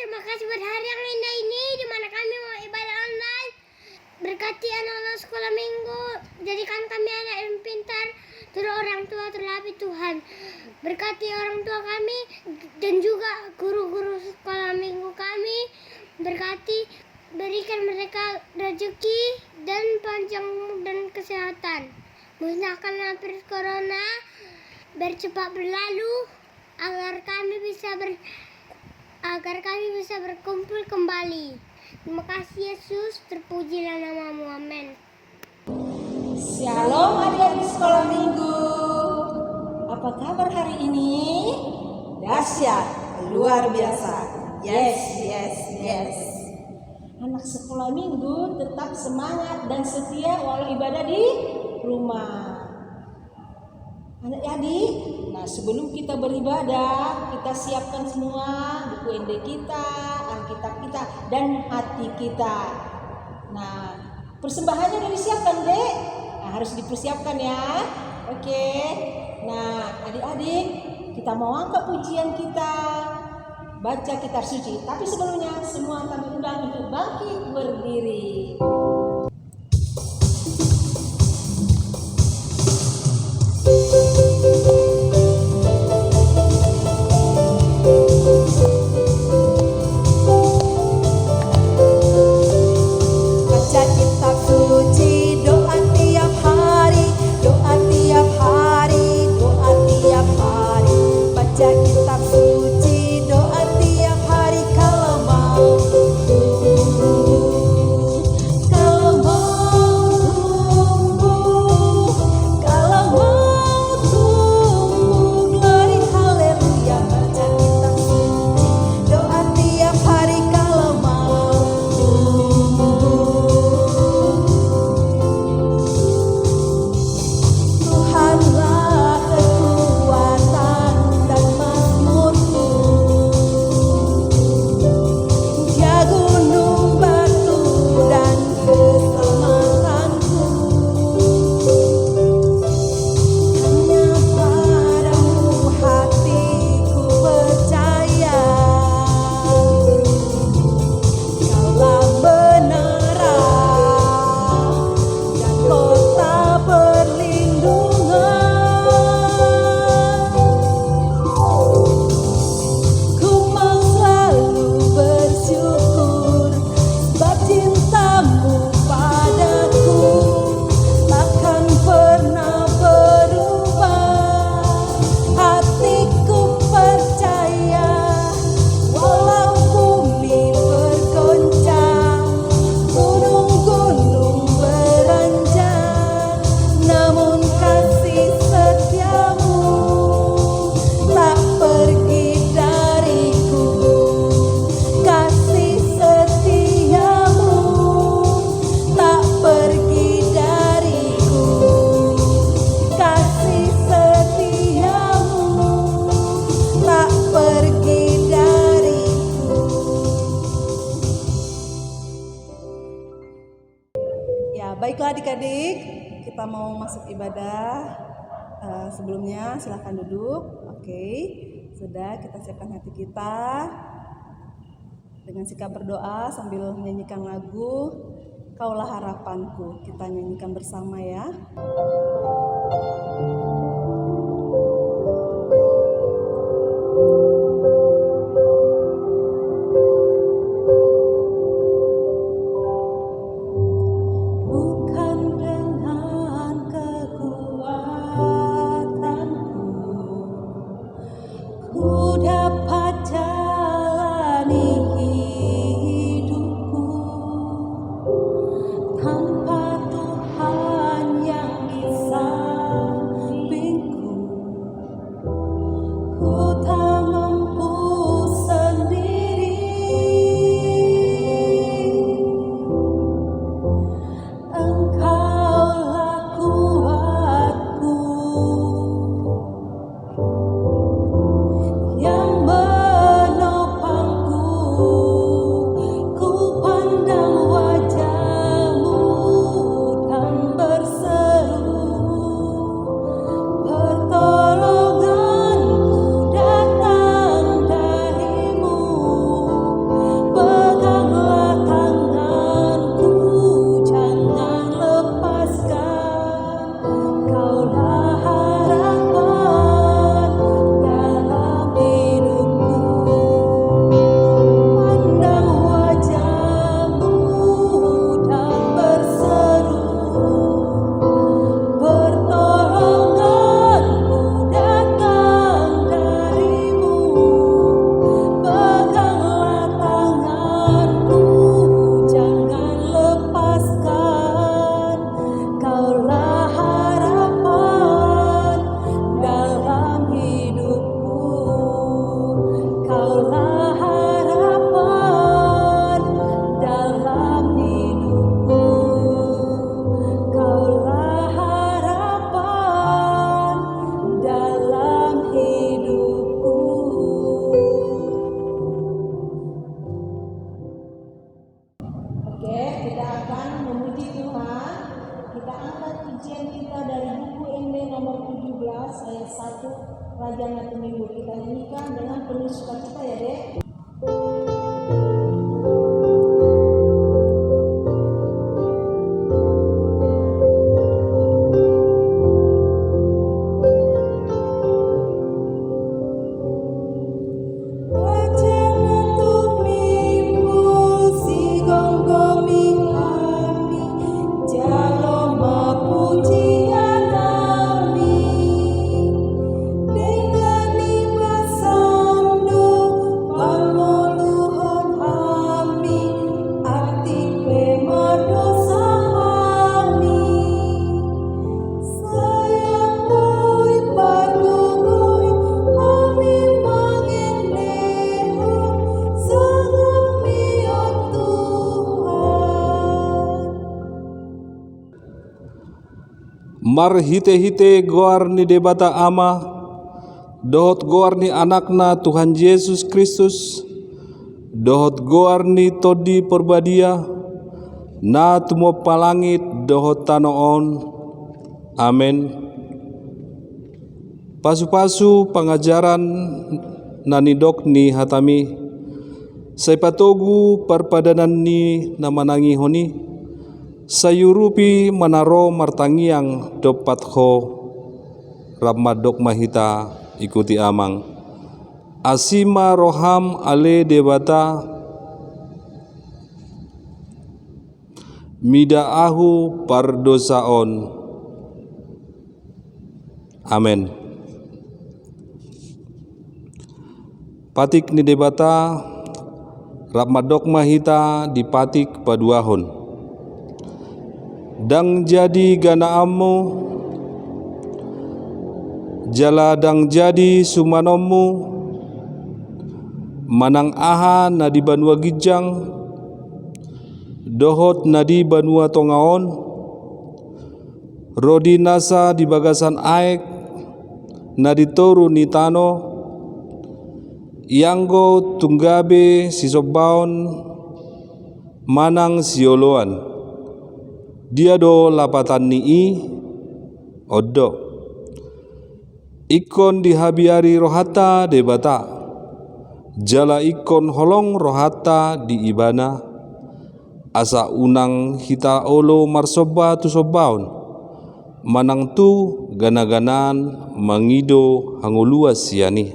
terima kasih buat hari yang indah ini di mana kami mau ibadah online. Berkati anak-anak sekolah minggu, jadikan kami anak yang pintar, turut orang tua terlebih Tuhan. Berkati orang tua kami dan juga guru-guru sekolah minggu kami. Berkati, berikan mereka rezeki dan panjang umur dan kesehatan. Musnahkanlah virus corona bercepat berlalu agar kami bisa berkumpul kembali. Terima kasih Yesus, terpujilah namamu, amin. Shalom adik-adik sekolah minggu. Apa kabar hari ini? Dahsyat, luar biasa. Yes. Anak sekolah minggu tetap semangat dan setia walau ibadah di rumah. Adik-adik, nah sebelum kita beribadah, kita siapkan semua buku ND kita, Alkitab kita, dan hati kita. Nah, persembahannya udah disiapkan, Dek? Nah, harus dipersiapkan ya. Oke. Nah, adik-adik, kita mau angkat pujian kita, baca kitab suci. Tapi sebelumnya, semua kami undang untuk bangkit berdiri. Baiklah adik-adik, kita mau masuk ibadah. Sebelumnya silahkan duduk. Oke, sudah, kita siapkan hati kita dengan sikap berdoa sambil menyanyikan lagu Kaulah Harapanku. Kita nyanyikan bersama ya. Tanpa Tuhan yang di pujian kita dari buku Ende nomor 17 ayat 1 Raja Natu Minggu. Kita nyanyikan dengan penuh sukacita ya Dek. Mar hite-hite goar ni debata ama, dohot goar ni anakna Tuhan Yesus Kristus, dohot goar ni todi perbadia, na tumo palangit dohot tanoon. Amen. Pasu-pasu pangajaran nanidok ni hatami, say patogu parpadanan ni namanangi honi, sayurupi manaro martangiang dopat ho ramadok mahita ikuti amang asima roham ale debata mida ahu pardosaon. Amen. Patik ni debata ramadok mahita dipatik paduahon. Dang jadi ganaamu, jala dang jadi sumanomu, manang aha na di banua gijang, dohot na di banua tongaon, rodi nasa di bagasan aek, na di toru ni tano, ianggo tunggabe sisobaon, manang sioloan. Dia do lapatan nii odo ikon dihabiari rohata debata jala ikon holong rohata di ibana asa unang hita olo marsoba tu sobaon manang tu ganaganan mangido hanguluas siani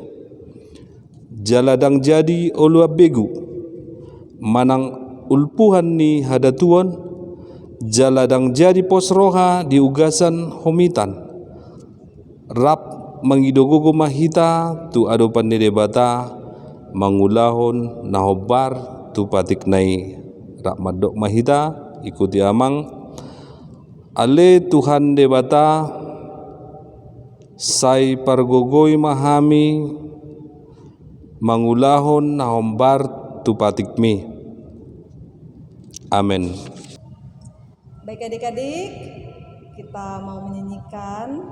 jala dang jadi olo begu manang ulpuhan ni hadatuan jaladang jadi posroha di ugasan homitan rap mangidogogo mahita tu adopan ni debata mangulahon nahobar tu patik nai rap madok mahita ikuti amang ale Tuhan debata say pargogoy mahami mangulahon nahombar tu patik mi. Amen. Baik adik-adik, kita mau menyanyikan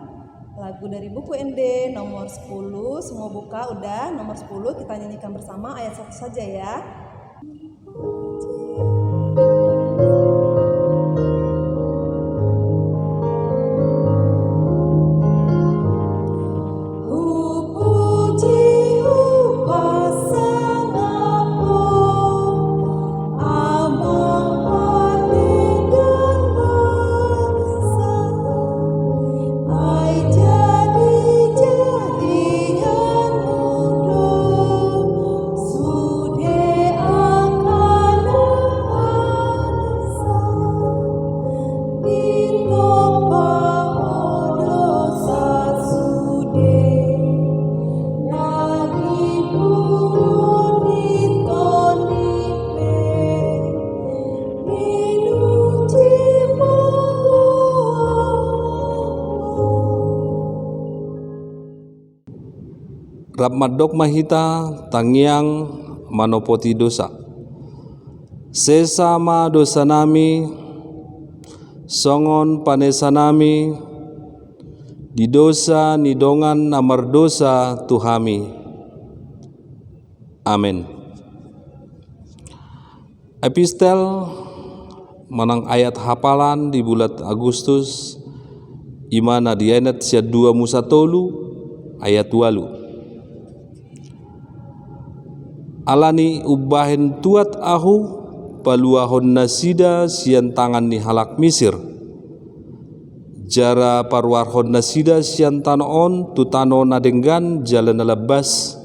lagu dari buku ND nomor 10. Semua buka udah, nomor 10 kita nyanyikan bersama ayat 1 saja ya. Rap madok mahita tangiang manopoti dosa. Sesama dosa nami, songon panesa nami, di dosa nidongan namar dosa tuhami. Amin. Epistel menang ayat hafalan di bulan Agustus Imana dianet sia 2 Musa tolu ayat 8. Alani ubahen tuat ahu paluahon nasida sian tangan ni halak Misir. Jara parwarhon nasida sian tanoon tutano nadenggan jalan labas.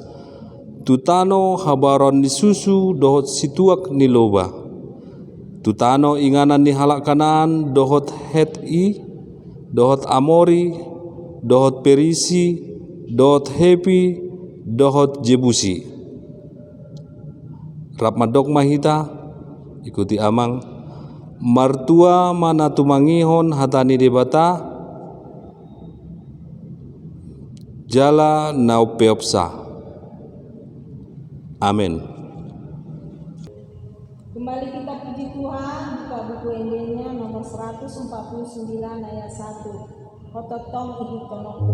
Tutano habaron ni susu dohot situak ni loba. Tutano inganan ni halak Kanaan dohot Heti, dohot Amori, dohot Perisi, dohot Hepi, dohot Jebusi. Rap madok mahita ikuti amang martua mana tumangihon hatani debata jala nau peopsa. Amin. Kembali kita puji Tuhan, buka buku Ende-nya nomor 149 ayat 1. Hototong ihi konoku.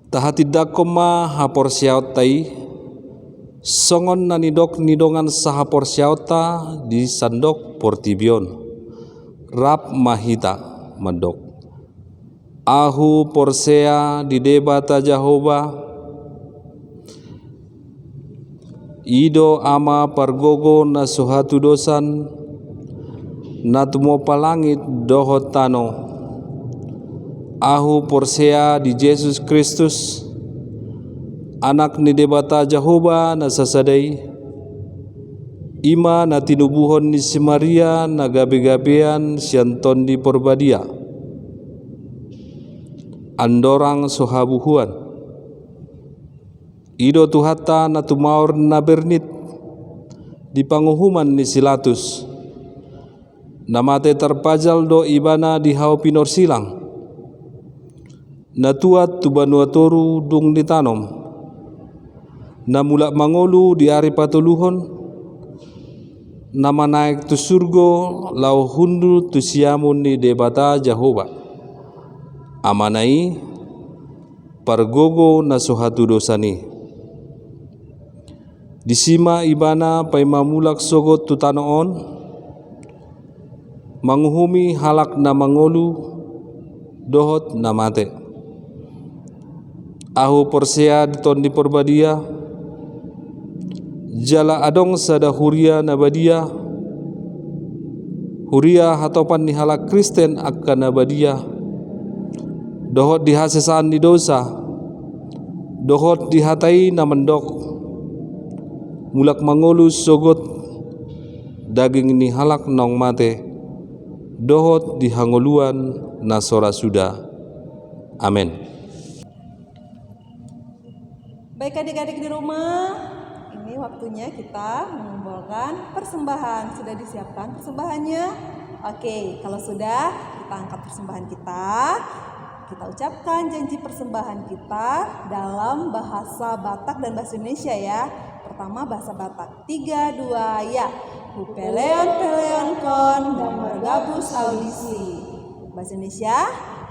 Tahatidak koma hapor siaut tai songon na nidongan sahapor siauta di sandok portibion rap mahita mandok ahu porsea di debata Jahoba ido ama pargogo na suhatu dosan na tumo palangit dohot tano ahu porsea di Yesus Kristus anak ni debata Jahoba na sasadai ima na tinubuhon ni si Maria na gabi-gabian sianton di porbadia andorang sohabuhuan ido tuhata na tumaur na bernit di panguhuman ni Silatus namate terpajal do ibana di hau pinor silang natuat tubanua toru dung ditanom na mulak mangolu di ari patuluhon nama naik tu surgo lau hundu tu siamun ni debata Jahoba amanai pargogo na sohatu dosani disima ibana pai mamulak sogot tu tanoon manguhumi halak na mangolu dohot na mate ahu porsea diton di porbadia jala adong sada huria nabadia huria hatopan ni halak Kristen akan nabadia dohot dihasesaan di dosa dohot dihatai na mendok mulak mangolus sogot daging ni halak nong mate dohot dihangoluan na sora suda. Amin. Baik adik-adik di rumah, ini waktunya kita mengumpulkan persembahan. Sudah disiapkan persembahannya? Oke, kalau sudah, kita angkat persembahan kita. Kita ucapkan janji persembahan kita dalam bahasa Batak dan bahasa Indonesia ya. Pertama bahasa Batak, 3, 2, ya. Hupeleon kon dan bergabus audisi. Bahasa Indonesia,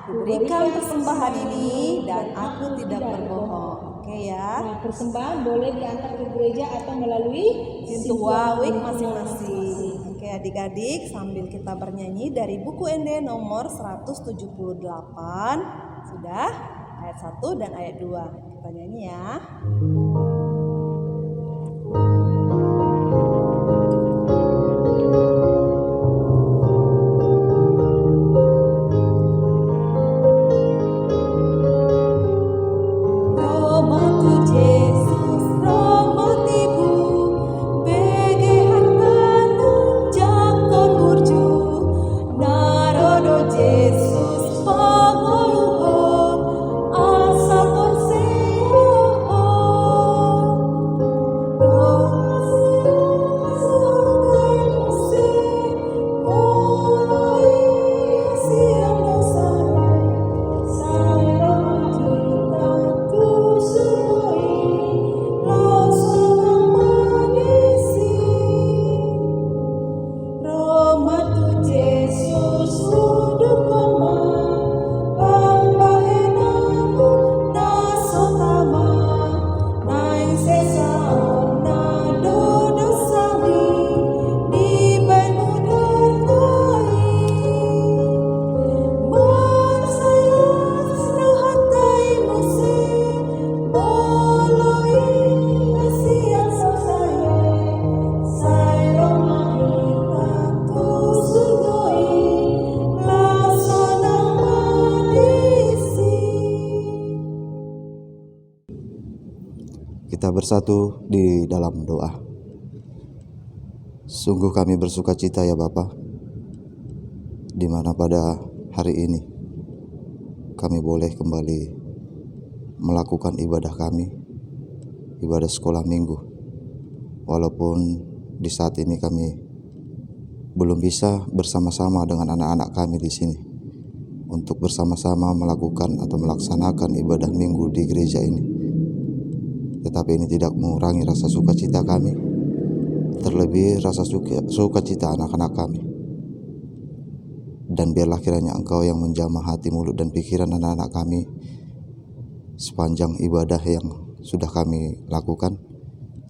kuberikan persembahan ini dan aku tidak berbohong. Oke ya. Nah, persembahan boleh diantar ke gereja atau melalui pintu wawik masing-masing. Oke adik-adik, sambil kita bernyanyi dari buku Ende nomor 178. Sudah ayat 1 dan ayat 2. Kita nyanyi ya. Roma tuje Kita bersatu di dalam doa. Sungguh kami bersuka cita ya Bapa, di mana pada hari ini kami boleh kembali melakukan ibadah kami, ibadah sekolah minggu. Walaupun di saat ini kami belum bisa bersama-sama dengan anak-anak kami di sini untuk bersama-sama melakukan atau melaksanakan ibadah minggu di gereja ini. Tetapi ini tidak mengurangi rasa sukacita kami, terlebih rasa sukacita anak-anak kami. Dan biarlah kiranya Engkau yang menjamah hati, mulut, dan pikiran anak-anak kami sepanjang ibadah yang sudah kami lakukan,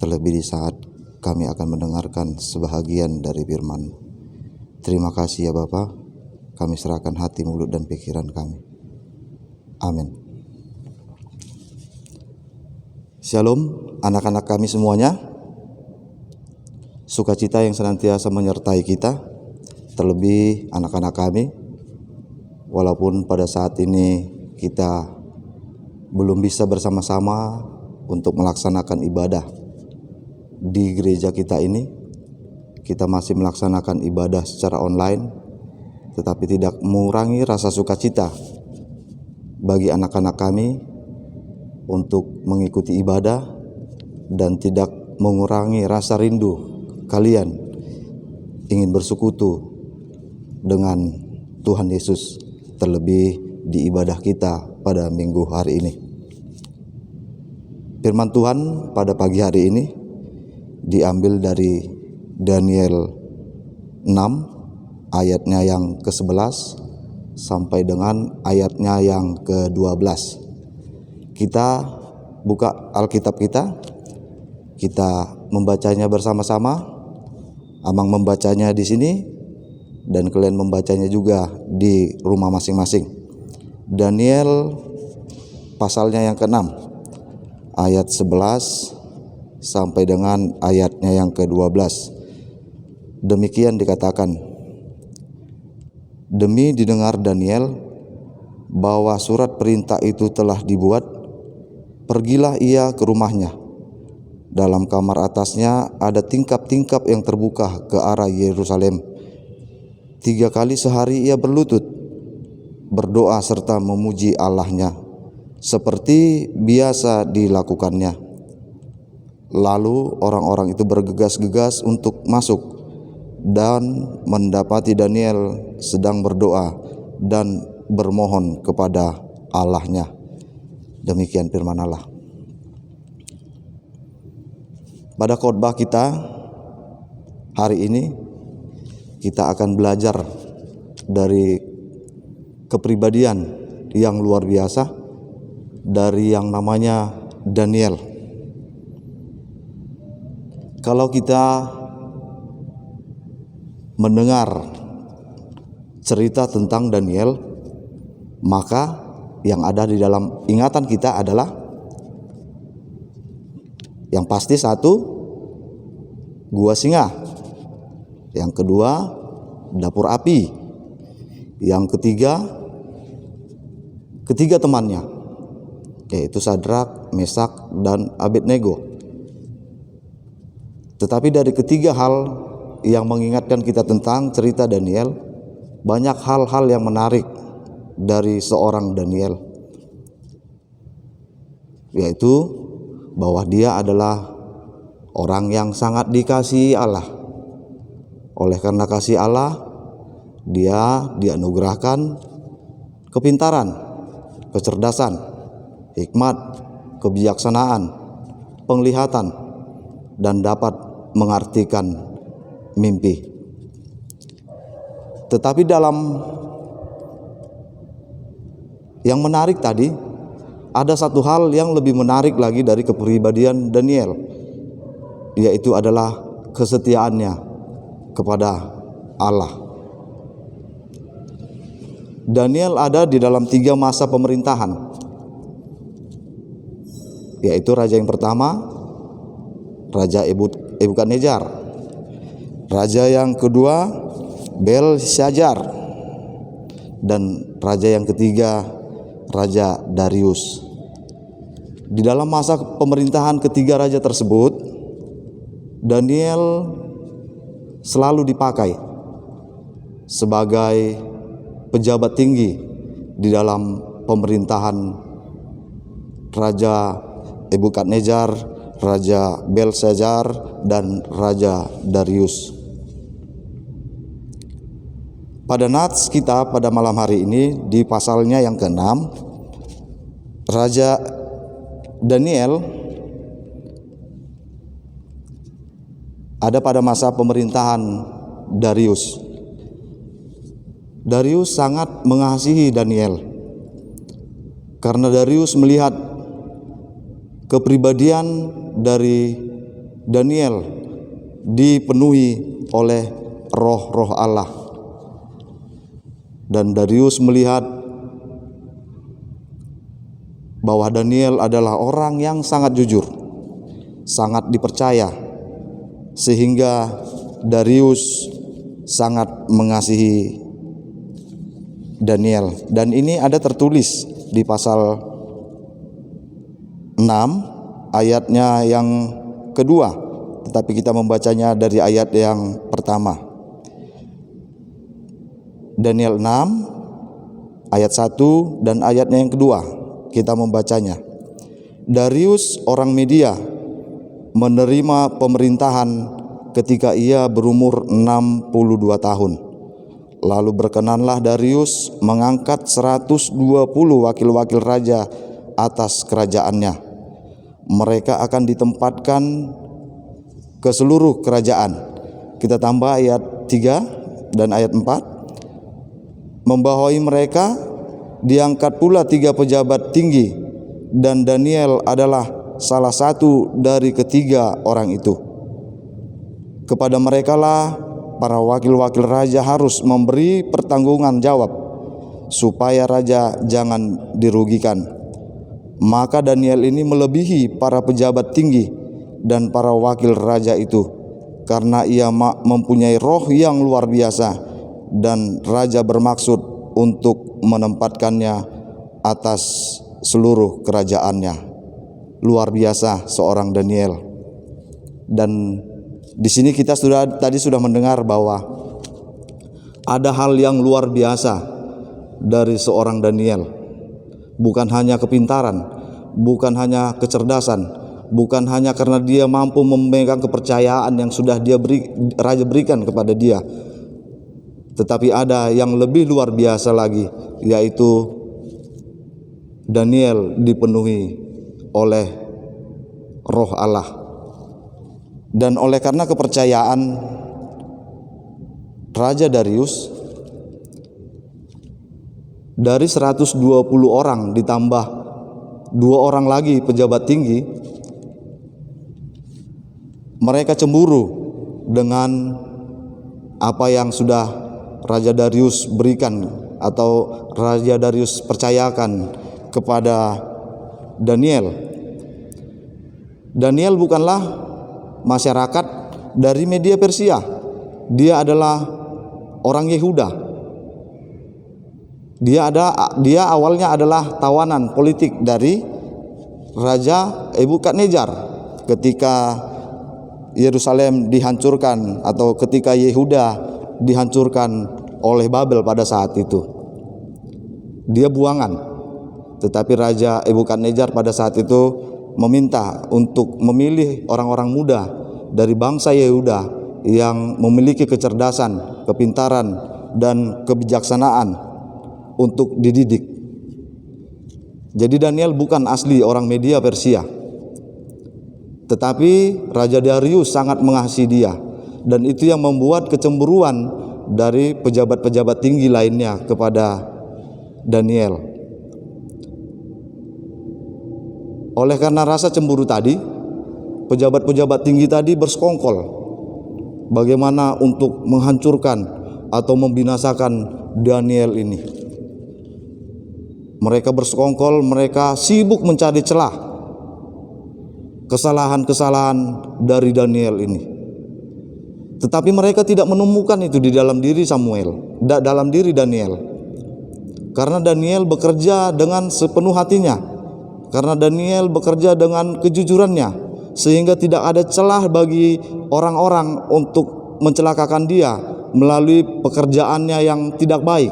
terlebih di saat kami akan mendengarkan sebahagian dari firman. Terima kasih ya Bapa, kami serahkan hati, mulut, dan pikiran kami. Amin. Shalom anak-anak kami semuanya. Sukacita yang senantiasa menyertai kita, terlebih anak-anak kami. Walaupun pada saat ini kita belum bisa bersama-sama untuk melaksanakan ibadah di gereja kita ini, kita masih melaksanakan ibadah secara online, tetapi tidak mengurangi rasa sukacita bagi anak-anak kami untuk mengikuti ibadah dan tidak mengurangi rasa rindu kalian ingin bersekutu dengan Tuhan Yesus, terlebih di ibadah kita pada minggu hari ini. Firman Tuhan pada pagi hari ini diambil dari Daniel 6 ayatnya yang ke-11 sampai dengan ayatnya yang ke-12. Kita buka Alkitab kita membacanya bersama-sama. Amang membacanya di sini dan kalian membacanya juga di rumah masing-masing. Daniel pasalnya yang ke-6 ayat 11 sampai dengan ayatnya yang ke-12. Demikian dikatakan, demi didengar Daniel bahwa surat perintah itu telah dibuat, pergilah ia ke rumahnya. Dalam kamar atasnya ada tingkap-tingkap yang terbuka ke arah Yerusalem. 3 kali sehari ia berlutut, berdoa serta memuji Allahnya, seperti biasa dilakukannya. Lalu orang-orang itu bergegas-gegas untuk masuk dan mendapati Daniel sedang berdoa dan bermohon kepada Allahnya. Demikian firman Allah. Pada khotbah kita hari ini, kita akan belajar dari kepribadian yang luar biasa dari yang namanya Daniel. Kalau kita mendengar cerita tentang Daniel, maka yang ada di dalam ingatan kita adalah yang pasti satu, gua singa. Yang kedua, dapur api. Yang ketiga temannya, yaitu Sadrak, Mesak, dan Abednego. Tetapi dari ketiga hal yang mengingatkan kita tentang cerita Daniel, banyak hal-hal yang menarik dari seorang Daniel, yaitu bahwa dia adalah orang yang sangat dikasihi Allah. Oleh karena kasih Allah, dia dianugerahkan kepintaran, kecerdasan, hikmat, kebijaksanaan, penglihatan, dan dapat mengartikan mimpi. Tetapi dalam yang menarik tadi, ada satu hal yang lebih menarik lagi dari kepribadian Daniel, yaitu adalah kesetiaannya kepada Allah. Daniel ada di dalam 3 masa pemerintahan, yaitu raja yang pertama, Raja Nebukadnezar. Raja yang kedua, Belshazzar. Dan raja yang ketiga, Raja Darius. Di dalam masa pemerintahan ketiga raja tersebut, Daniel selalu dipakai sebagai pejabat tinggi di dalam pemerintahan Raja Nebukadnezar, Raja Belshazzar, dan Raja Darius. Pada nats kita pada malam hari ini di pasalnya yang ke-6, Raja Daniel ada pada masa pemerintahan Darius. Darius sangat mengasihi Daniel karena Darius melihat kepribadian dari Daniel dipenuhi oleh roh-roh Allah. Dan Darius melihat bahwa Daniel adalah orang yang sangat jujur, sangat dipercaya, sehingga Darius sangat mengasihi Daniel. Dan ini ada tertulis di pasal 6 ayatnya yang kedua, tetapi kita membacanya dari ayat yang pertama. Daniel 6 ayat 1 dan ayatnya yang kedua, kita membacanya. Darius orang Media menerima pemerintahan ketika ia berumur 62 tahun. Lalu berkenanlah Darius mengangkat 120 wakil-wakil raja atas kerajaannya. Mereka akan ditempatkan ke seluruh kerajaan. Kita tambah ayat 3 dan ayat 4. Membawahi mereka diangkat pula 3 pejabat tinggi, dan Daniel adalah salah satu dari ketiga orang itu. Kepada merekalah para wakil-wakil raja harus memberi pertanggungan jawab supaya raja jangan dirugikan. Maka Daniel ini melebihi para pejabat tinggi dan para wakil raja itu, karena ia mempunyai roh yang luar biasa, dan raja bermaksud untuk menempatkannya atas seluruh kerajaannya. Luar biasa seorang Daniel. Dan di sini kita tadi sudah mendengar bahwa ada hal yang luar biasa dari seorang Daniel. Bukan hanya kepintaran, bukan hanya kecerdasan, bukan hanya karena dia mampu memegang kepercayaan yang sudah raja berikan kepada dia, tetapi ada yang lebih luar biasa lagi, yaitu Daniel dipenuhi oleh roh Allah. Dan oleh karena kepercayaan Raja Darius, dari 120 orang ditambah 2 orang lagi pejabat tinggi, mereka cemburu dengan apa yang sudah Raja Darius berikan atau Raja Darius percayakan kepada Daniel. Daniel bukanlah masyarakat dari Media Persia. Dia adalah orang Yehuda. Dia awalnya adalah tawanan politik dari Raja Nebukadnezar ketika Yerusalem dihancurkan, atau ketika Yehuda dihancurkan oleh Babel pada saat itu. Dia buangan. Tetapi Raja Nebukadnezar pada saat itu meminta untuk memilih orang-orang muda dari bangsa Yehuda yang memiliki kecerdasan, kepintaran, dan kebijaksanaan untuk dididik. Jadi Daniel bukan asli orang Media Persia, tetapi Raja Darius sangat mengasihi dia, dan itu yang membuat kecemburuan dari pejabat-pejabat tinggi lainnya kepada Daniel. Oleh karena rasa cemburu tadi, pejabat-pejabat tinggi tadi bersekongkol bagaimana untuk menghancurkan atau membinasakan Daniel ini. Mereka bersekongkol, mereka sibuk mencari celah kesalahan-kesalahan dari Daniel ini. Tetapi mereka tidak menemukan itu di dalam diri dalam diri Daniel. Karena Daniel bekerja dengan sepenuh hatinya. karena Daniel bekerja dengan kejujurannya, sehingga tidak ada celah bagi orang-orang untuk mencelakakan dia melalui pekerjaannya yang tidak baik.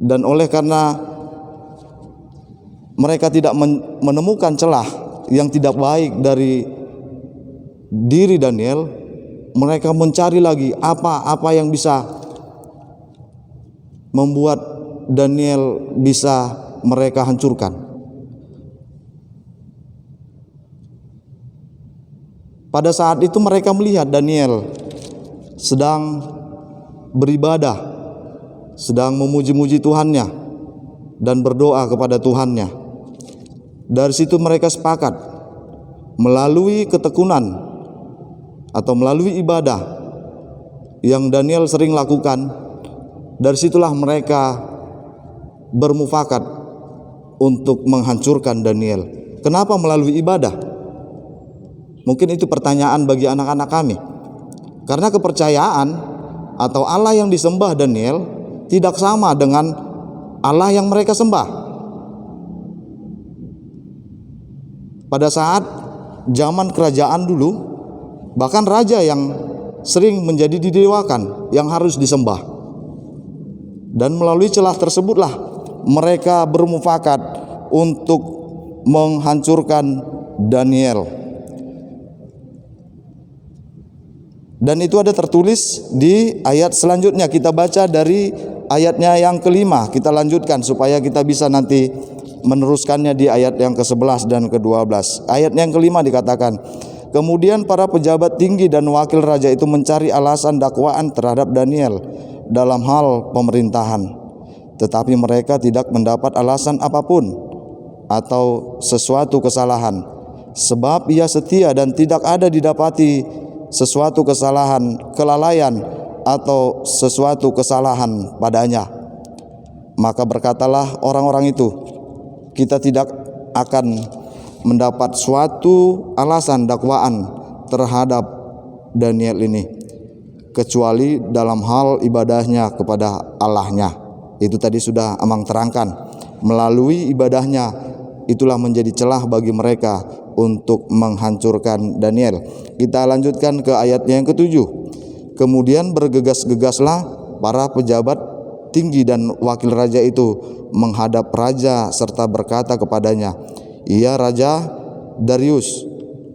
Dan oleh karena mereka tidak menemukan celah yang tidak baik dari diri Daniel, mereka mencari lagi apa yang bisa membuat Daniel bisa mereka hancurkan. Pada saat itu mereka melihat Daniel sedang beribadah, sedang memuji-muji Tuhannya dan berdoa kepada Tuhannya. Dari situ mereka sepakat melalui ketekunan atau melalui ibadah yang Daniel sering lakukan. Dari situlah mereka bermufakat untuk menghancurkan Daniel. Kenapa melalui ibadah? Mungkin itu pertanyaan bagi anak-anak kami. Karena kepercayaan atau Allah yang disembah Daniel tidak sama dengan Allah yang mereka sembah. Pada saat zaman kerajaan dulu, bahkan raja yang sering menjadi didewakan yang harus disembah. Dan melalui celah tersebutlah mereka bermufakat untuk menghancurkan Daniel. Dan itu ada tertulis di ayat selanjutnya. Kita baca dari ayatnya yang kelima. Kita lanjutkan supaya kita bisa nanti meneruskannya di ayat yang ke-11 dan ke-12. Ayat yang kelima dikatakan, kemudian para pejabat tinggi dan wakil raja itu mencari alasan dakwaan terhadap Daniel dalam hal pemerintahan. Tetapi mereka tidak mendapat alasan apapun atau sesuatu kesalahan, sebab ia setia dan tidak ada didapati sesuatu kesalahan, kelalaian atau sesuatu kesalahan padanya. Maka berkatalah orang-orang itu, kita tidak akan mendapat suatu alasan dakwaan terhadap Daniel ini, kecuali dalam hal ibadahnya kepada Allahnya. Itu tadi sudah Amang terangkan. Melalui ibadahnya itulah menjadi celah bagi mereka untuk menghancurkan Daniel. Kita lanjutkan ke ayatnya yang ke-7. Kemudian bergegas-gegaslah para pejabat tinggi dan wakil raja itu menghadap raja serta berkata kepadanya, "Ya Raja Darius,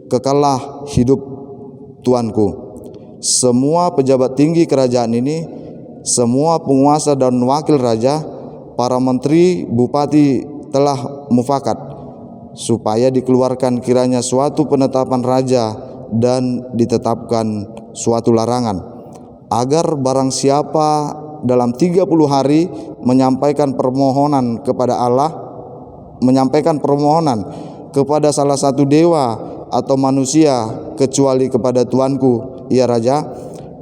kekallah hidup tuanku. Semua pejabat tinggi kerajaan ini, semua penguasa dan wakil raja, para menteri, bupati telah mufakat supaya dikeluarkan kiranya suatu penetapan raja dan ditetapkan suatu larangan, agar barang siapa dalam 30 hari menyampaikan permohonan kepada Allah, menyampaikan permohonan kepada salah satu dewa atau manusia kecuali kepada tuanku, ya Raja,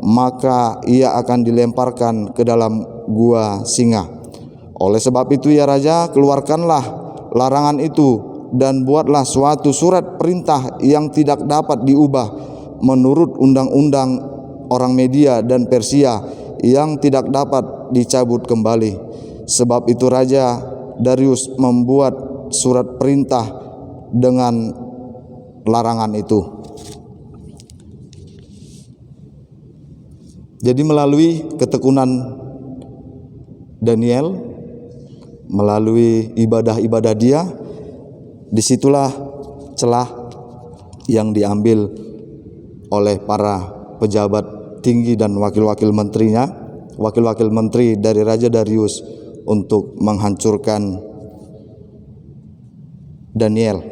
maka ia akan dilemparkan ke dalam gua singa. Oleh sebab itu ya Raja, keluarkanlah larangan itu dan buatlah suatu surat perintah yang tidak dapat diubah menurut undang-undang orang Media dan Persia yang tidak dapat dicabut kembali. Sebab itu Raja Darius membuat surat perintah dengan larangan itu. Jadi melalui ketekunan Daniel, melalui ibadah-ibadah dia, disitulah celah yang diambil oleh para pejabat tinggi dan wakil-wakil menterinya, wakil-wakil menteri dari Raja Darius untuk menghancurkan Daniel.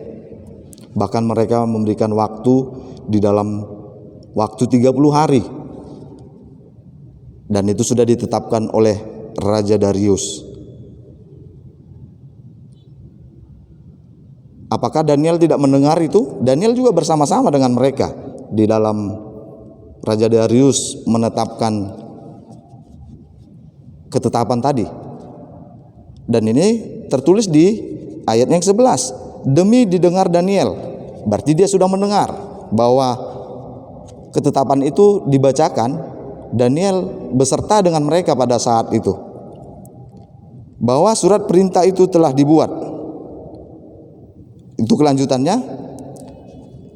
Bahkan mereka memberikan waktu di dalam waktu 30 hari. Dan itu sudah ditetapkan oleh Raja Darius. Apakah Daniel tidak mendengar itu? Daniel juga bersama-sama dengan mereka di dalam Raja Darius menetapkan ketetapan tadi. Dan ini tertulis di ayat yang 11. Demi didengar Daniel. Berarti dia sudah mendengar bahwa ketetapan itu dibacakan. Daniel beserta dengan mereka pada saat itu, bahwa surat perintah itu telah dibuat Itu kelanjutannya.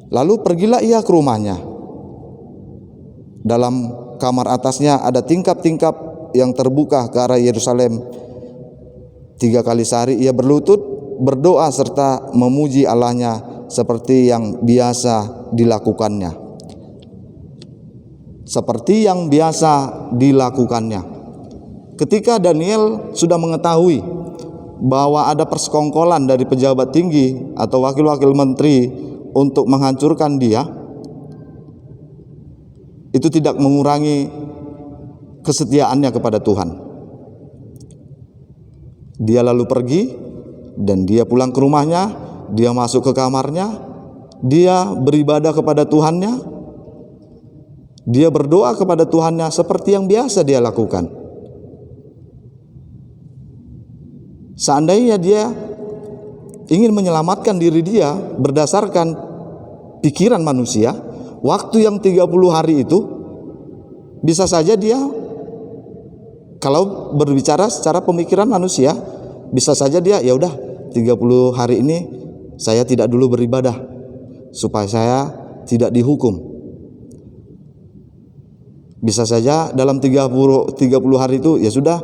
Lalu pergilah ia ke rumahnya. Dalam kamar atasnya ada tingkap-tingkap yang terbuka ke arah Yerusalem. 3 kali sehari ia berlutut, berdoa serta memuji Allahnya seperti yang biasa dilakukannya. Seperti yang biasa dilakukannya. Ketika Daniel sudah mengetahui bahwa ada persekongkolan dari pejabat tinggi atau wakil-wakil menteri untuk menghancurkan dia, itu tidak mengurangi kesetiaannya kepada Tuhan. Dia lalu pergi dan dia pulang ke rumahnya, dia masuk ke kamarnya, dia beribadah kepada Tuhannya, dia berdoa kepada Tuhannya seperti yang biasa dia lakukan. Seandainya dia ingin menyelamatkan diri dia berdasarkan pikiran manusia, waktu yang 30 hari itu bisa saja dia, kalau berbicara secara pemikiran manusia, bisa saja dia ya udah 30 hari ini saya tidak dulu beribadah supaya saya tidak dihukum. Bisa saja dalam 30 hari itu ya sudah,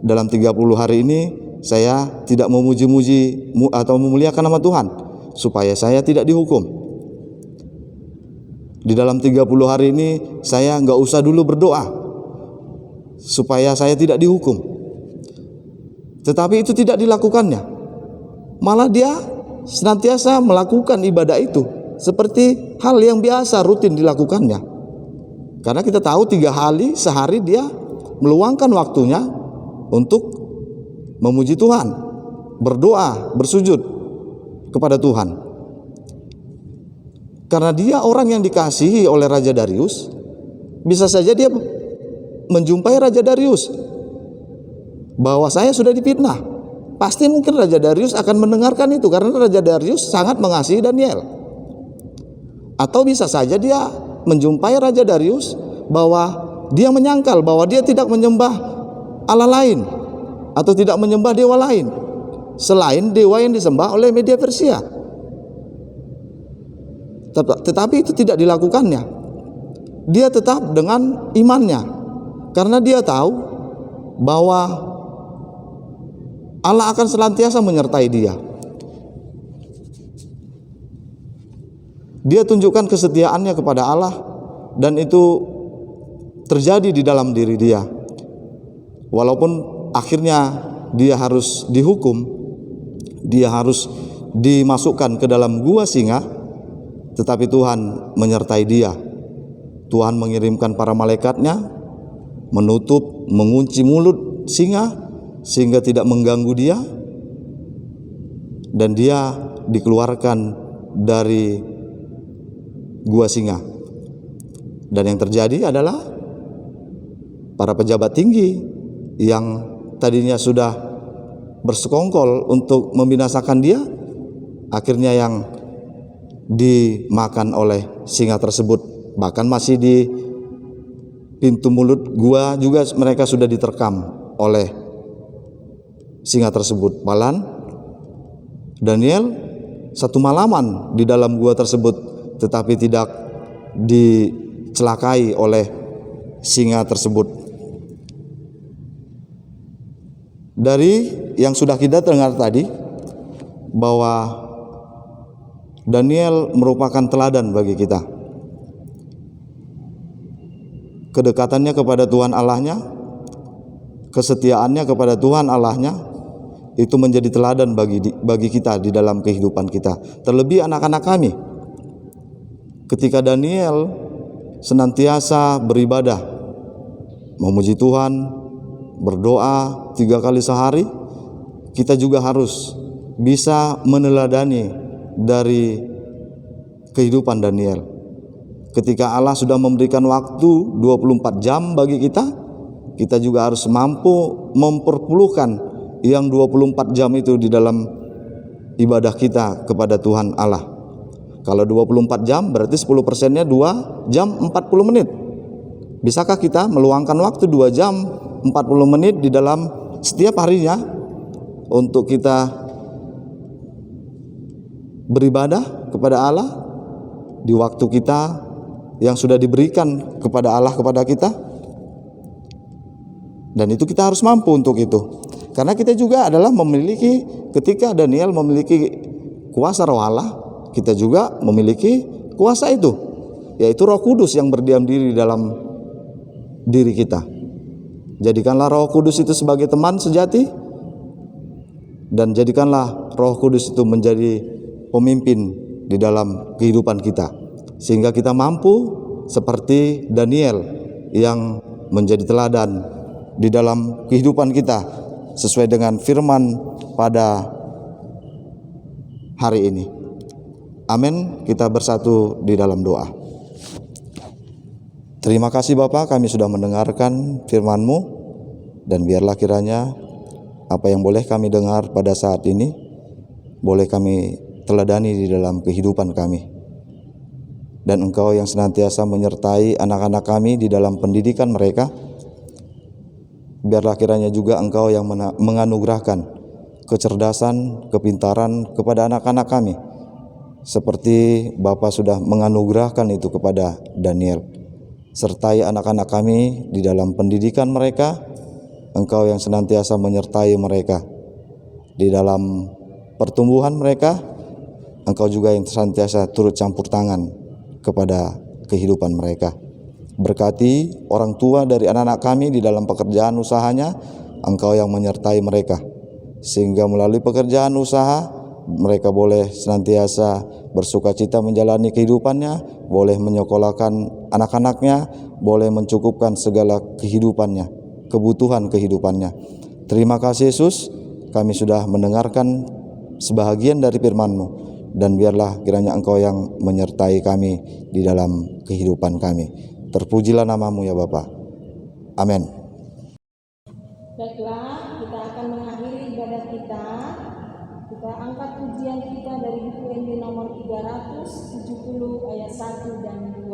dalam 30 hari ini saya tidak memuji-muji atau memuliakan nama Tuhan supaya saya tidak dihukum. Di dalam 30 hari ini saya nggak usah dulu berdoa supaya saya tidak dihukum. Tetapi itu tidak dilakukannya. Malah dia senantiasa melakukan ibadah itu seperti hal yang biasa rutin dilakukannya. Karena kita tahu 3 kali sehari dia meluangkan waktunya untuk memuji Tuhan, berdoa, bersujud kepada Tuhan. Karena dia orang yang dikasihi oleh Raja Darius, bisa saja dia menjumpai Raja Darius bahwa saya sudah difitnah. Pasti mungkin Raja Darius akan mendengarkan itu karena Raja Darius sangat mengasihi Daniel. Atau bisa saja dia menjumpai Raja Darius bahwa dia menyangkal bahwa dia tidak menyembah Allah lain atau tidak menyembah dewa lain selain dewa yang disembah oleh media Persia. Tetapi itu tidak dilakukannya. Dia tetap dengan imannya karena dia tahu bahwa Allah akan senantiasa menyertai dia. Dia tunjukkan kesetiaannya kepada Allah dan itu terjadi di dalam diri dia. Walaupun akhirnya dia harus dihukum, dia harus dimasukkan ke dalam gua singa, tetapi Tuhan menyertai dia. Tuhan mengirimkan para malaikatnya menutup, mengunci mulut singa sehingga tidak mengganggu dia, dan dia dikeluarkan dari gua singa. Dan yang terjadi adalah para pejabat tinggi yang tadinya sudah bersekongkol untuk membinasakan dia, akhirnya yang dimakan oleh singa tersebut. Bahkan masih di pintu mulut gua juga mereka sudah diterkam oleh singa tersebut. Malah Daniel 1 malaman di dalam gua tersebut, tetapi tidak dicelakai oleh singa tersebut. Dari yang sudah kita dengar tadi bahwa Daniel merupakan teladan bagi kita. Kedekatannya kepada Tuhan Allahnya, kesetiaannya kepada Tuhan Allahnya, itu menjadi teladan bagi kita di dalam kehidupan kita. Terlebih anak-anak kami. Ketika Daniel senantiasa beribadah, memuji Tuhan, berdoa 3 kali sehari, kita juga harus bisa meneladani dari kehidupan Daniel. Ketika Allah sudah memberikan waktu 24 jam bagi kita, kita juga harus mampu memperpuluhkan yang 24 jam itu di dalam ibadah kita kepada Tuhan Allah. Kalau 24 jam berarti 10%-nya 2 jam 40 menit. Bisakah kita meluangkan waktu 2 jam 40 menit di dalam setiap harinya untuk kita beribadah kepada Allah di waktu kita yang sudah diberikan kepada Allah kepada kita. Dan itu kita harus mampu untuk itu. Karena kita juga adalah memiliki, ketika Daniel memiliki kuasa roh Allah, kita juga memiliki kuasa itu, yaitu Roh Kudus yang berdiam diri dalam diri kita. Jadikanlah Roh Kudus itu sebagai teman sejati, dan jadikanlah Roh Kudus itu menjadi pemimpin di dalam kehidupan kita, sehingga kita mampu seperti Daniel yang menjadi teladan di dalam kehidupan kita sesuai dengan firman pada hari ini. Amin. Kita bersatu di dalam doa. Terima kasih Bapa, kami sudah mendengarkan firman-Mu, dan biarlah kiranya apa yang boleh kami dengar pada saat ini boleh kami teladani di dalam kehidupan kami. Dan Engkau yang senantiasa menyertai anak-anak kami di dalam pendidikan mereka, biarlah kiranya juga Engkau yang menganugerahkan kecerdasan, kepintaran kepada anak-anak kami, seperti Bapa sudah menganugerahkan itu kepada Daniel. Sertai anak-anak kami di dalam pendidikan mereka, Engkau yang senantiasa menyertai mereka di dalam pertumbuhan mereka, Engkau juga yang senantiasa turut campur tangan kepada kehidupan mereka. Berkati orang tua dari anak-anak kami di dalam pekerjaan usahanya, Engkau yang menyertai mereka, sehingga melalui pekerjaan usaha mereka boleh senantiasa bersukacita menjalani kehidupannya, boleh menyekolahkan anak-anaknya, boleh mencukupkan segala kehidupannya, kebutuhan kehidupannya. Terima kasih Yesus, kami sudah mendengarkan sebahagian dari firman-Mu, dan biarlah kiranya Engkau yang menyertai kami di dalam kehidupan kami. Terpujilah nama-Mu ya Bapa. Amin. Baiklah, kita akan mengakhiri ibadah kita. Kita angkat pujian kita dari buku ND nomor 370 ayat 1 dan 2.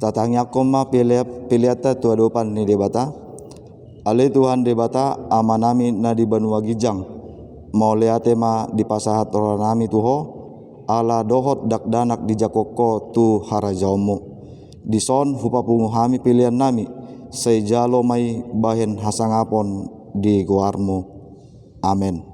Tatangnya koma piliata tua dopan ni debata. Ale Tuhan debata amanami na di Banua Gijang. Mau leate ma di pasahat oranami tuho. Ala dohot dak danak di jakoko tu harajaumu. Di son hupapungu hami pilihan nami. Sejalo mai bahen hasangapon di guarmu. Amin.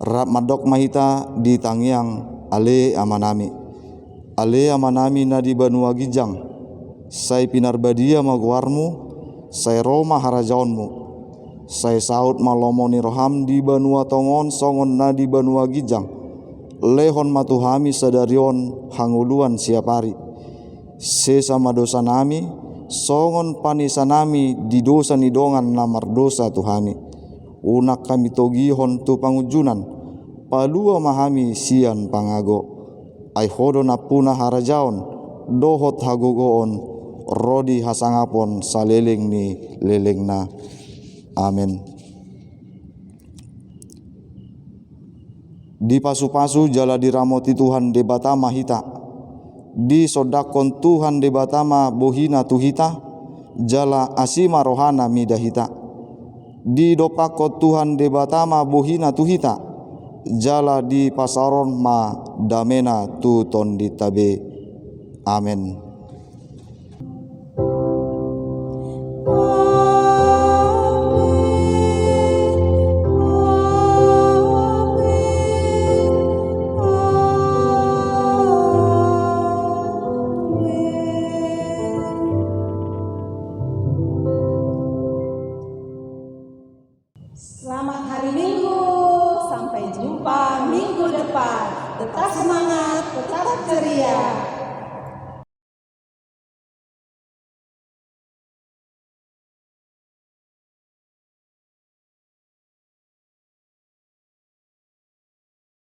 Rap madok mahita di tangiang ale amanami. Ale amanami na di Banua Gijang. Sai pinarbadia maguarmu, sai Roma harajaonmu. Sai saut malomoni roham di Banua Tongon songon na di Banua Gijang. Lehon matuhami sadarion hanguluan siapari. Sesama dosa nami, songon panisanami di dosa nidongan namar dosa tuhami. Unak kami togihon tu pangujunan, palua mahami sian pangago. Ai hodo napuna harajaon, dohot hagogoon, rodi hasangapon saleleng ni lelengna. Amin. Di pasu-pasu jala diramoti Tuhan debata mahita. di sodakon Tuhan de batama bohina tuhita, jala asima rohana midahita. Di dopako Tuhan de batama bohina tuhita, jala di pasaron ma damena tu ton ditabe. Amin. Selamat hari Minggu, sampai jumpa minggu depan. Tetap semangat, tetap ceria.